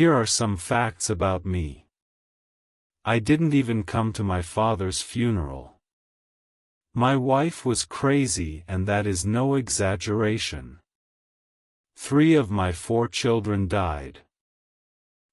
Here are some facts about me. I didn't even come to my father's funeral. My wife was crazy, and that is no exaggeration. 3 of my 4 children died.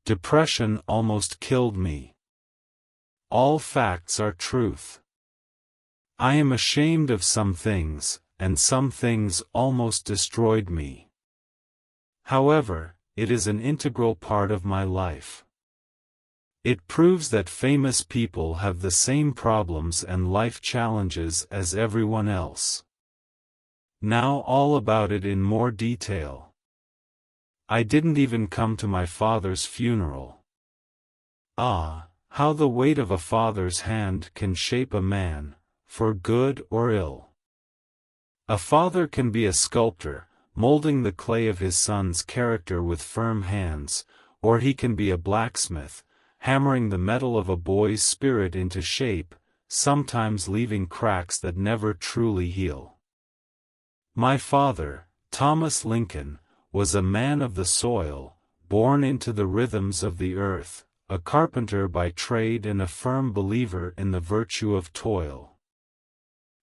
Depression almost killed me. All facts are truth. I am ashamed of some things, and some things almost destroyed me. However, it is an integral part of my life. It proves that famous people have the same problems and life challenges as everyone else. Now all about it in more detail. I didn't even come to my father's funeral. Ah, how the weight of a father's hand can shape a man, for good or ill. A father can be a sculptor, molding the clay of his son's character with firm hands, or he can be a blacksmith, hammering the metal of a boy's spirit into shape, sometimes leaving cracks that never truly heal. My father, Thomas Lincoln, was a man of the soil, born into the rhythms of the earth, a carpenter by trade and a firm believer in the virtue of toil.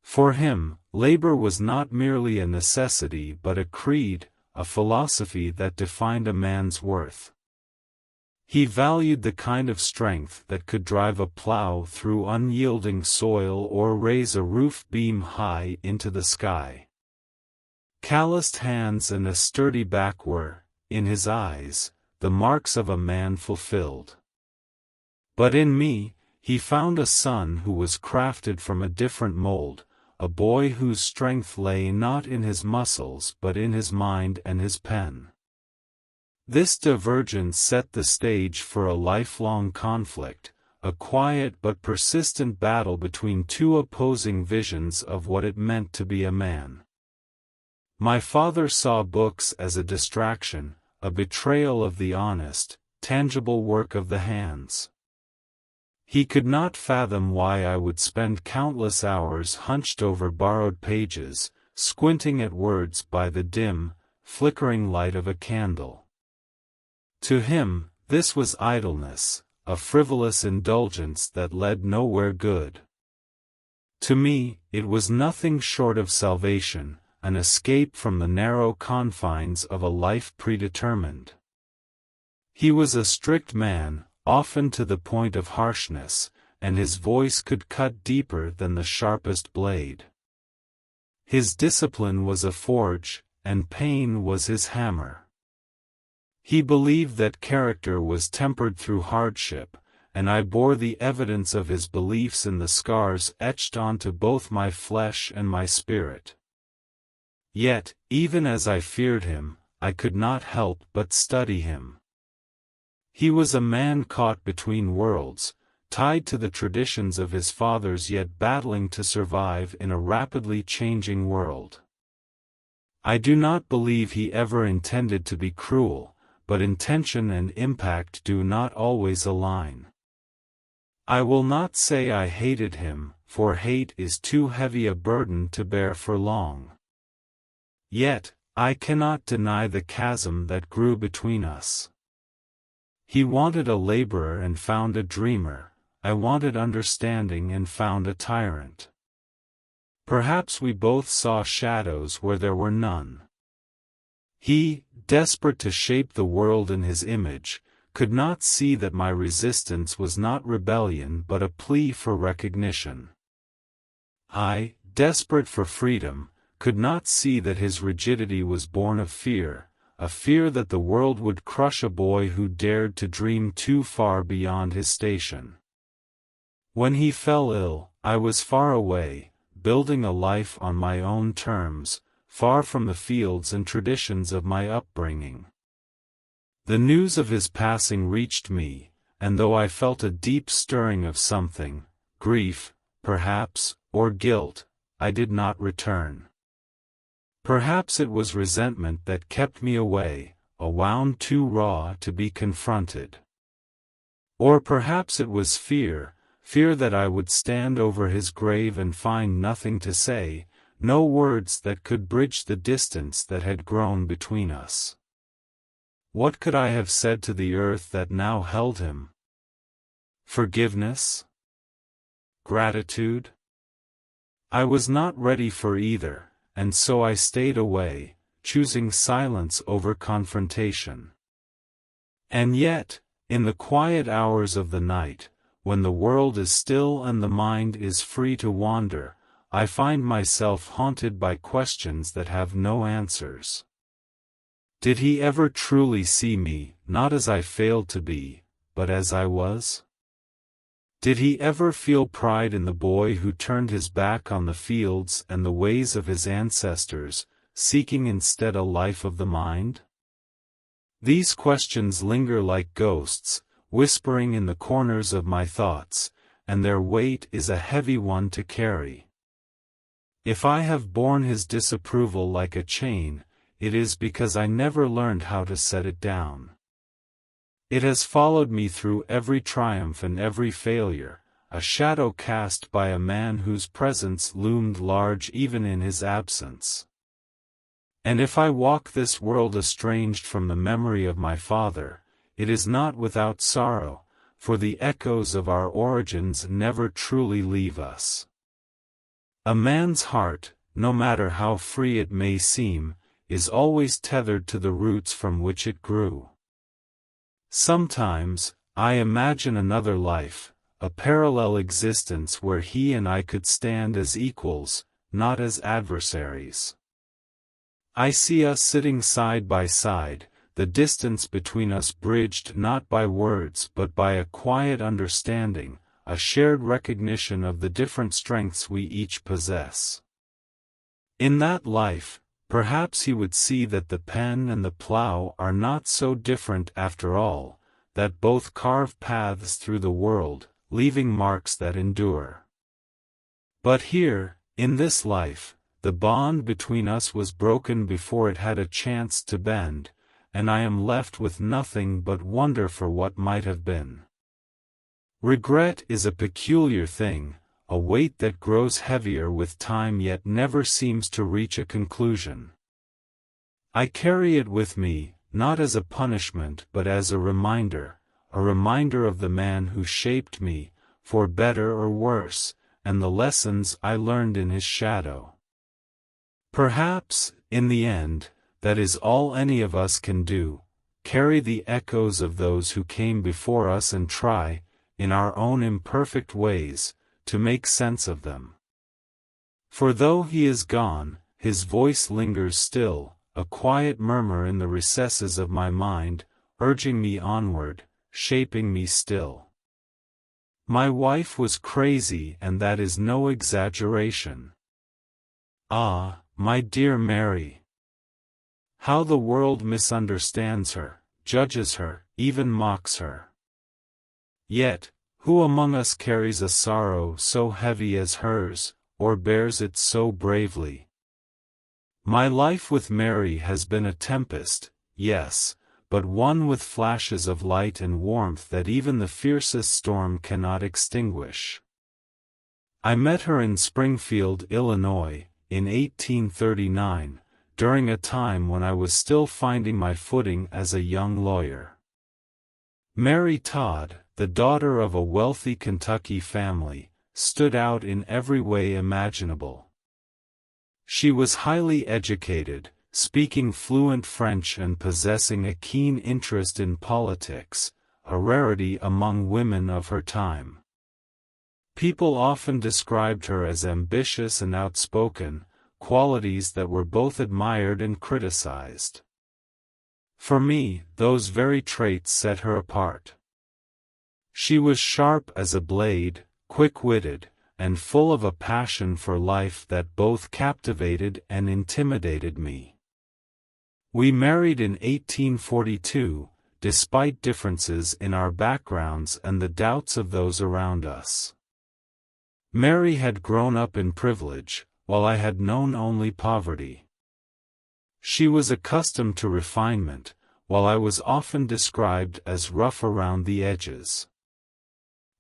For him, labor was not merely a necessity but a creed, a philosophy that defined a man's worth. He valued the kind of strength that could drive a plow through unyielding soil or raise a roof beam high into the sky. Calloused hands and a sturdy back were, in his eyes, the marks of a man fulfilled. But in me, he found a son who was crafted from a different mold, a boy whose strength lay not in his muscles but in his mind and his pen. This divergence set the stage for a lifelong conflict, a quiet but persistent battle between 2 opposing visions of what it meant to be a man. My father saw books as a distraction, a betrayal of the honest, tangible work of the hands. He could not fathom why I would spend countless hours hunched over borrowed pages, squinting at words by the dim, flickering light of a candle. To him, this was idleness, a frivolous indulgence that led nowhere good. To me, it was nothing short of salvation, an escape from the narrow confines of a life predetermined. He was a strict man, often to the point of harshness, and his voice could cut deeper than the sharpest blade. His discipline was a forge, and pain was his hammer. He believed that character was tempered through hardship, and I bore the evidence of his beliefs in the scars etched onto both my flesh and my spirit. Yet, even as I feared him, I could not help but study him. He was a man caught between worlds, tied to the traditions of his fathers yet battling to survive in a rapidly changing world. I do not believe he ever intended to be cruel, but intention and impact do not always align. I will not say I hated him, for hate is too heavy a burden to bear for long. Yet, I cannot deny the chasm that grew between us. He wanted a laborer and found a dreamer, I wanted understanding and found a tyrant. Perhaps we both saw shadows where there were none. He, desperate to shape the world in his image, could not see that my resistance was not rebellion but a plea for recognition. I, desperate for freedom, could not see that his rigidity was born of fear, a fear that the world would crush a boy who dared to dream too far beyond his station. When he fell ill, I was far away, building a life on my own terms, far from the fields and traditions of my upbringing. The news of his passing reached me, and though I felt a deep stirring of something, grief, perhaps, or guilt, I did not return. Perhaps it was resentment that kept me away, a wound too raw to be confronted. Or perhaps it was fear that I would stand over his grave and find nothing to say, no words that could bridge the distance that had grown between us. What could I have said to the earth that now held him? Forgiveness? Gratitude? I was not ready for either, and so I stayed away, choosing silence over confrontation. And yet, in the quiet hours of the night, when the world is still and the mind is free to wander, I find myself haunted by questions that have no answers. Did he ever truly see me, not as I failed to be, but as I was? Did he ever feel pride in the boy who turned his back on the fields and the ways of his ancestors, seeking instead a life of the mind? These questions linger like ghosts, whispering in the corners of my thoughts, and their weight is a heavy one to carry. If I have borne his disapproval like a chain, it is because I never learned how to set it down. It has followed me through every triumph and every failure, a shadow cast by a man whose presence loomed large even in his absence. And if I walk this world estranged from the memory of my father, it is not without sorrow, for the echoes of our origins never truly leave us. A man's heart, no matter how free it may seem, is always tethered to the roots from which it grew. Sometimes, I imagine another life, a parallel existence where he and I could stand as equals, not as adversaries. I see us sitting side by side, the distance between us bridged not by words but by a quiet understanding, a shared recognition of the different strengths we each possess. In that life, perhaps he would see that the pen and the plough are not so different after all, that both carve paths through the world, leaving marks that endure. But here, in this life, the bond between us was broken before it had a chance to bend, and I am left with nothing but wonder for what might have been. Regret is a peculiar thing, a weight that grows heavier with time yet never seems to reach a conclusion. I carry it with me, not as a punishment but as a reminder of the man who shaped me, for better or worse, and the lessons I learned in his shadow. Perhaps, in the end, that is all any of us can do, carry the echoes of those who came before us and try, in our own imperfect ways, to make sense of them. For though he is gone, his voice lingers still, a quiet murmur in the recesses of my mind, urging me onward, shaping me still. My wife was crazy, and that is no exaggeration. Ah, my dear Mary! How the world misunderstands her, judges her, even mocks her. Yet, who among us carries a sorrow so heavy as hers, or bears it so bravely? My life with Mary has been a tempest, yes, but one with flashes of light and warmth that even the fiercest storm cannot extinguish. I met her in Springfield, Illinois, in 1839, during a time when I was still finding my footing as a young lawyer. Mary Todd, the daughter of a wealthy Kentucky family, stood out in every way imaginable. She was highly educated, speaking fluent French and possessing a keen interest in politics, a rarity among women of her time. People often described her as ambitious and outspoken, qualities that were both admired and criticized. For me, those very traits set her apart. She was sharp as a blade, quick-witted, and full of a passion for life that both captivated and intimidated me. We married in 1842, despite differences in our backgrounds and the doubts of those around us. Mary had grown up in privilege, while I had known only poverty. She was accustomed to refinement, while I was often described as rough around the edges.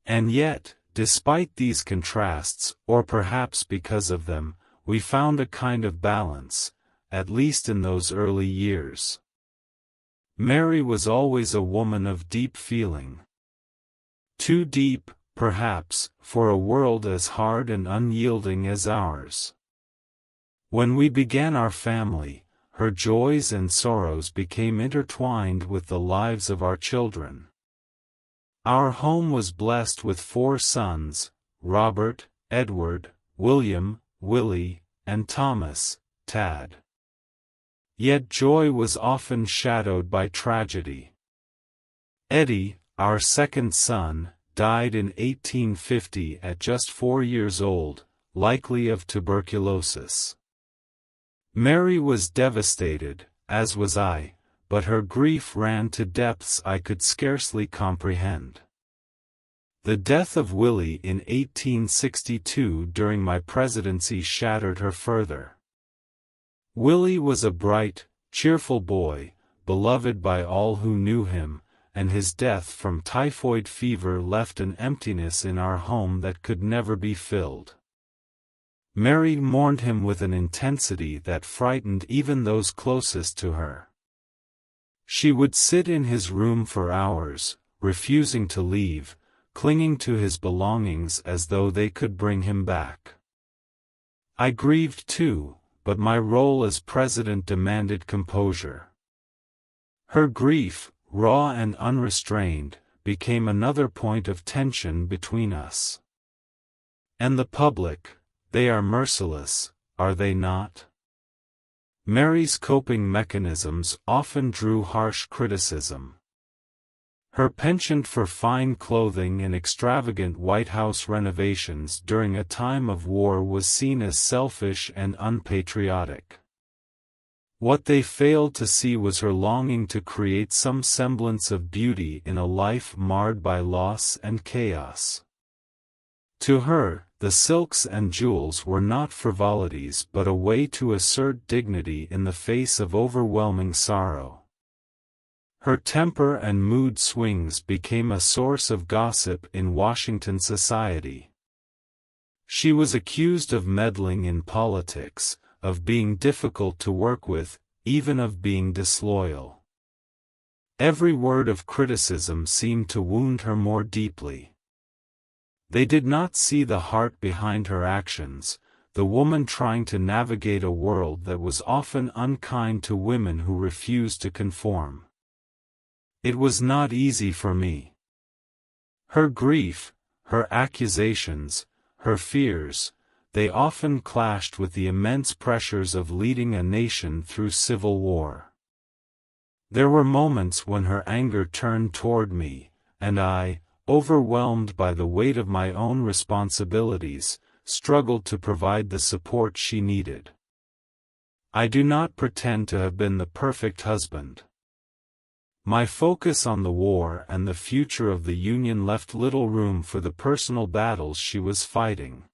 And yet, despite these contrasts, or perhaps because of them, we found a kind of balance, at least in those early years. Mary was always a woman of deep feeling. Too deep, perhaps, for a world as hard and unyielding as ours. When we began our family, her joys and sorrows became intertwined with the lives of our children. Our home was blessed with 4 sons, Robert, Edward, William, Willie, and Thomas, Tad. Yet joy was often shadowed by tragedy. Eddie, our second son, died in 1850 at just 4 years old, likely of tuberculosis. Mary was devastated, as was I, but her grief ran to depths I could scarcely comprehend. The death of Willie in 1862 during my presidency shattered her further. Willie was a bright, cheerful boy, beloved by all who knew him, and his death from typhoid fever left an emptiness in our home that could never be filled. Mary mourned him with an intensity that frightened even those closest to her. She would sit in his room for hours, refusing to leave, clinging to his belongings as though they could bring him back. I grieved too, but my role as president demanded composure. Her grief, raw and unrestrained, became another point of tension between us. And the public, they are merciless, are they not? Mary's coping mechanisms often drew harsh criticism. Her penchant for fine clothing and extravagant White House renovations during a time of war was seen as selfish and unpatriotic. What they failed to see was her longing to create some semblance of beauty in a life marred by loss and chaos. To her, the silks and jewels were not frivolities but a way to assert dignity in the face of overwhelming sorrow. Her temper and mood swings became a source of gossip in Washington society. She was accused of meddling in politics, of being difficult to work with, even of being disloyal. Every word of criticism seemed to wound her more deeply. They did not see the heart behind her actions, the woman trying to navigate a world that was often unkind to women who refused to conform. It was not easy for me. Her grief, her accusations, her fears, they often clashed with the immense pressures of leading a nation through civil war. There were moments when her anger turned toward me, and I, overwhelmed by the weight of my own responsibilities, struggled to provide the support she needed. I do not pretend to have been the perfect husband. My focus on the war and the future of the Union left little room for the personal battles she was fighting.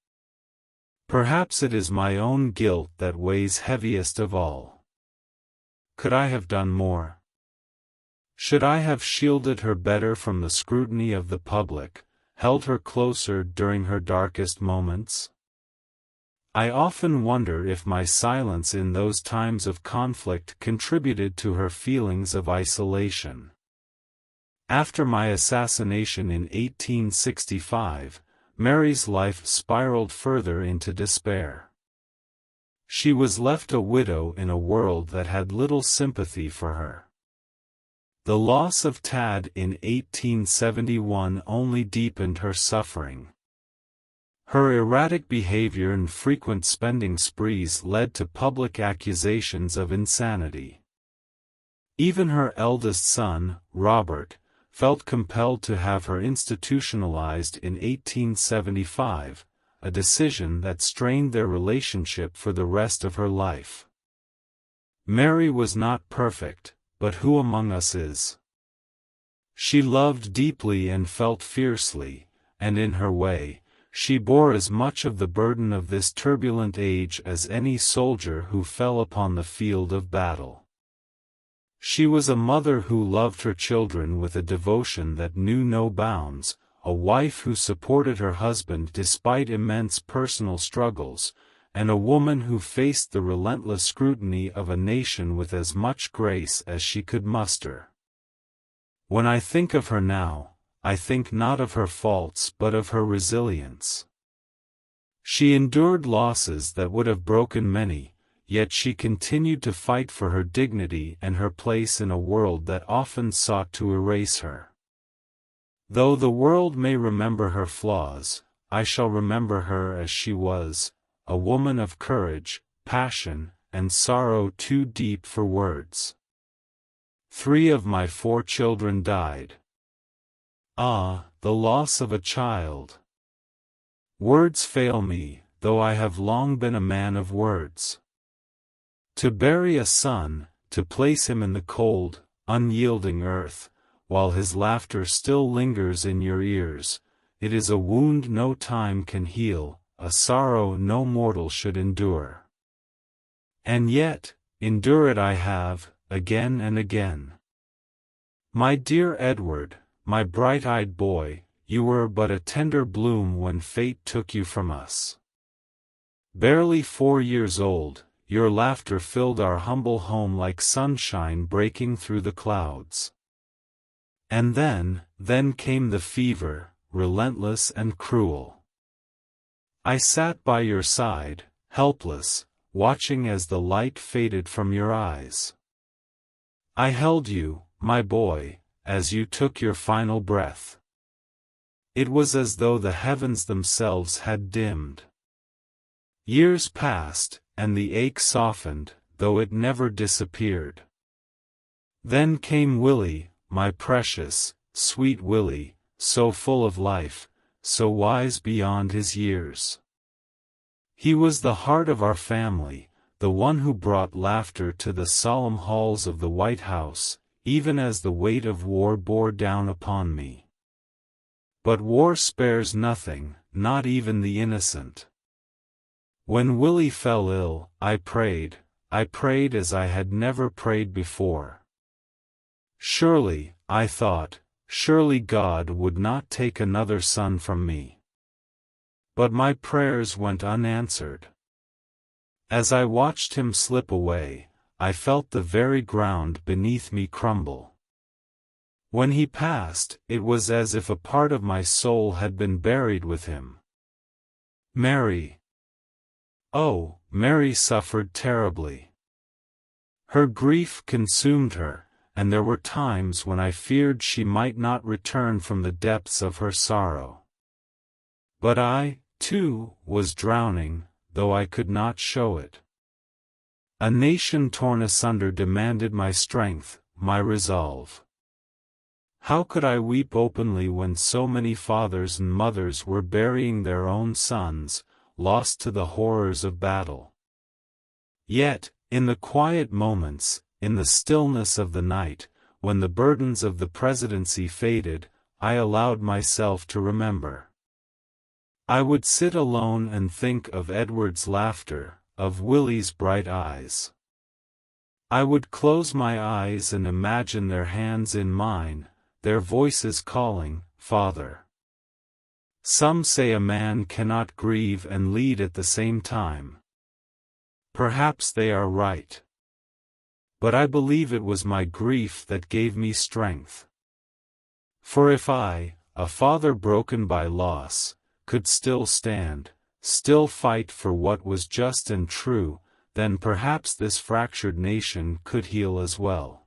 Perhaps it is my own guilt that weighs heaviest of all. Could I have done more? Should I have shielded her better from the scrutiny of the public, held her closer during her darkest moments? I often wonder if my silence in those times of conflict contributed to her feelings of isolation. After my assassination in 1865, Mary's life spiraled further into despair. She was left a widow in a world that had little sympathy for her. The loss of Tad in 1871 only deepened her suffering. Her erratic behavior and frequent spending sprees led to public accusations of insanity. Even her eldest son, Robert, felt compelled to have her institutionalized in 1875, a decision that strained their relationship for the rest of her life. Mary was not perfect, but who among us is? She loved deeply and felt fiercely, and in her way, she bore as much of the burden of this turbulent age as any soldier who fell upon the field of battle. She was a mother who loved her children with a devotion that knew no bounds, a wife who supported her husband despite immense personal struggles, and a woman who faced the relentless scrutiny of a nation with as much grace as she could muster. When I think of her now, I think not of her faults but of her resilience. She endured losses that would have broken many, yet she continued to fight for her dignity and her place in a world that often sought to erase her. Though the world may remember her flaws, I shall remember her as she was, a woman of courage, passion, and sorrow too deep for words. 3 of my 4 children died. Ah, the loss of a child! Words fail me, though I have long been a man of words. To bury a son, to place him in the cold, unyielding earth, while his laughter still lingers in your ears, it is a wound no time can heal, a sorrow no mortal should endure. And yet, endure it I have, again and again. My dear Edward, my bright-eyed boy, you were but a tender bloom when fate took you from us. Barely 4 years old, your laughter filled our humble home like sunshine breaking through the clouds. And then came the fever, relentless and cruel. I sat by your side, helpless, watching as the light faded from your eyes. I held you, my boy, as you took your final breath. It was as though the heavens themselves had dimmed. Years passed, and the ache softened, though it never disappeared. Then came Willie, my precious, sweet Willie, so full of life, so wise beyond his years. He was the heart of our family, the one who brought laughter to the solemn halls of the White House, even as the weight of war bore down upon me. But war spares nothing, not even the innocent. When Willie fell ill, I prayed as I had never prayed before. Surely, I thought, surely God would not take another son from me. But my prayers went unanswered. As I watched him slip away, I felt the very ground beneath me crumble. When he passed, it was as if a part of my soul had been buried with him. Mary. Oh, Mary suffered terribly. Her grief consumed her, and there were times when I feared she might not return from the depths of her sorrow. But I, too, was drowning, though I could not show it. A nation torn asunder demanded my strength, my resolve. How could I weep openly when so many fathers and mothers were burying their own sons, lost to the horrors of battle? Yet, in the quiet moments, in the stillness of the night, when the burdens of the presidency faded, I allowed myself to remember. I would sit alone and think of Edward's laughter, of Willie's bright eyes. I would close my eyes and imagine their hands in mine, their voices calling, Father. Some say a man cannot grieve and lead at the same time. Perhaps they are right. But I believe it was my grief that gave me strength. For if I, a father broken by loss, could still stand, still fight for what was just and true, then perhaps this fractured nation could heal as well.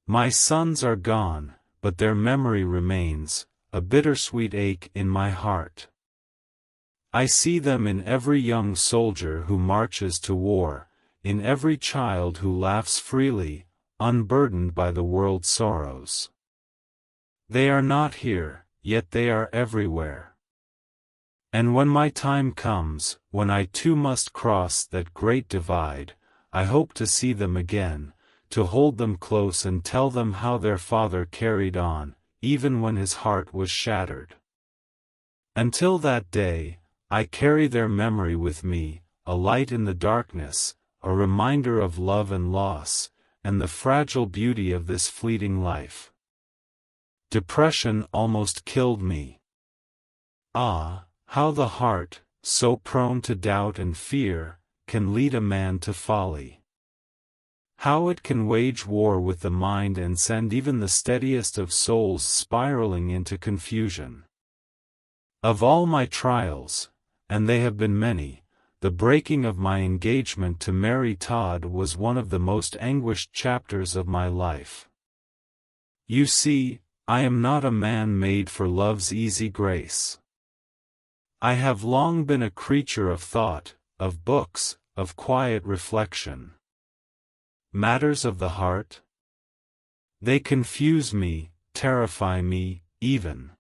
My sons are gone, but their memory remains, a bittersweet ache in my heart. I see them in every young soldier who marches to war, in every child who laughs freely, unburdened by the world's sorrows. They are not here, yet they are everywhere. And when my time comes, when I too must cross that great divide, I hope to see them again, to hold them close and tell them how their father carried on, even when his heart was shattered. Until that day, I carry their memory with me, a light in the darkness, a reminder of love and loss, and the fragile beauty of this fleeting life. Depression almost killed me. Ah, how the heart, so prone to doubt and fear, can lead a man to folly. How it can wage war with the mind and send even the steadiest of souls spiraling into confusion. Of all my trials, and they have been many, the breaking of my engagement to Mary Todd was one of the most anguished chapters of my life. You see, I am not a man made for love's easy grace. I have long been a creature of thought, of books, of quiet reflection. Matters of the heart? They confuse me, terrify me, even.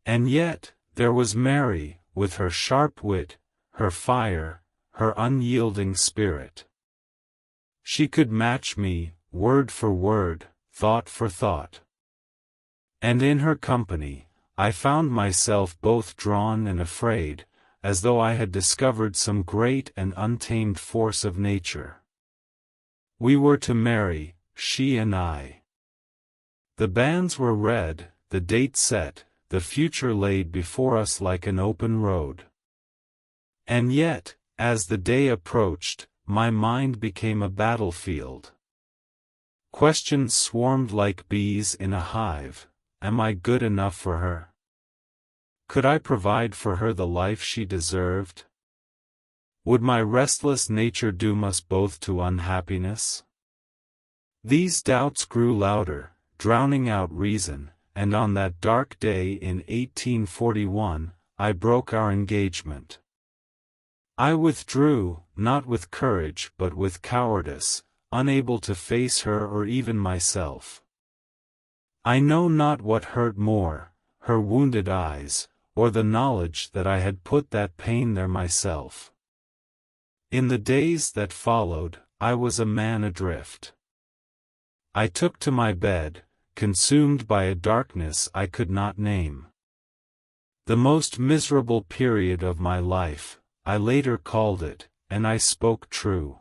And yet, there was Mary, with her sharp wit, her fire, her unyielding spirit. She could match me, word for word, thought for thought. And in her company, I found myself both drawn and afraid, as though I had discovered some great and untamed force of nature. We were to marry, she and I. The banns were read, the date set, the future laid before us like an open road. And yet, as the day approached, my mind became a battlefield. Questions swarmed like bees in a hive. Am I good enough for her? Could I provide for her the life she deserved? Would my restless nature doom us both to unhappiness? These doubts grew louder, drowning out reason, and on that dark day in 1841, I broke our engagement. I withdrew, not with courage but with cowardice, unable to face her or even myself. I know not what hurt more, her wounded eyes, or the knowledge that I had put that pain there myself. In the days that followed, I was a man adrift. I took to my bed, consumed by a darkness I could not name. The most miserable period of my life, I later called it, and I spoke true.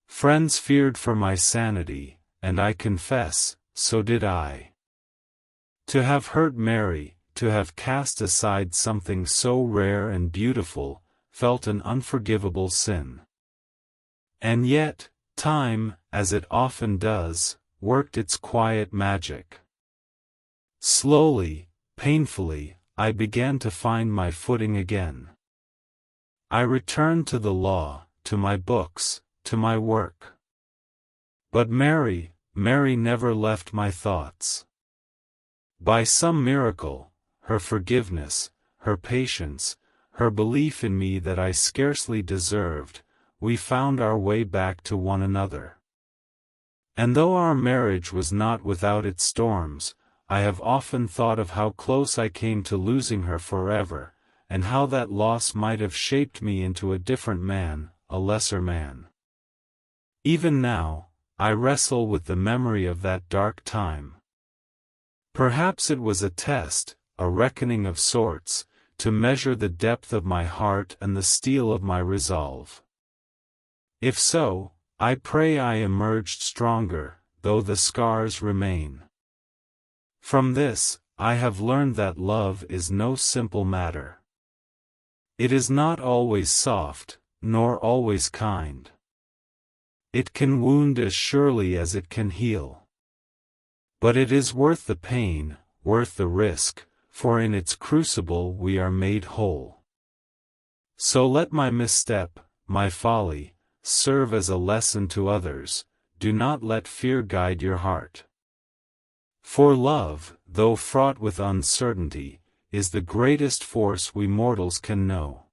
Friends feared for my sanity, and I confess, so did I. To have hurt Mary, to have cast aside something so rare and beautiful, felt an unforgivable sin. And yet, time, as it often does, worked its quiet magic. Slowly, painfully, I began to find my footing again. I returned to the law, to my books, to my work. But Mary never left my thoughts. By some miracle, her forgiveness, her patience, her belief in me that I scarcely deserved, we found our way back to one another. And though our marriage was not without its storms, I have often thought of how close I came to losing her forever, and how that loss might have shaped me into a different man, a lesser man. Even now, I wrestle with the memory of that dark time. Perhaps it was a test, a reckoning of sorts, to measure the depth of my heart and the steel of my resolve. If so, I pray I emerged stronger, though the scars remain. From this, I have learned that love is no simple matter. It is not always soft, nor always kind. It can wound as surely as it can heal. But it is worth the pain, worth the risk, for in its crucible we are made whole. So let my misstep, my folly, serve as a lesson to others. Do not let fear guide your heart. For love, though fraught with uncertainty, is the greatest force we mortals can know.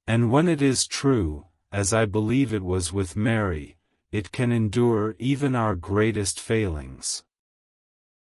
And when it is true, as I believe it was with Mary, it can endure even our greatest failings.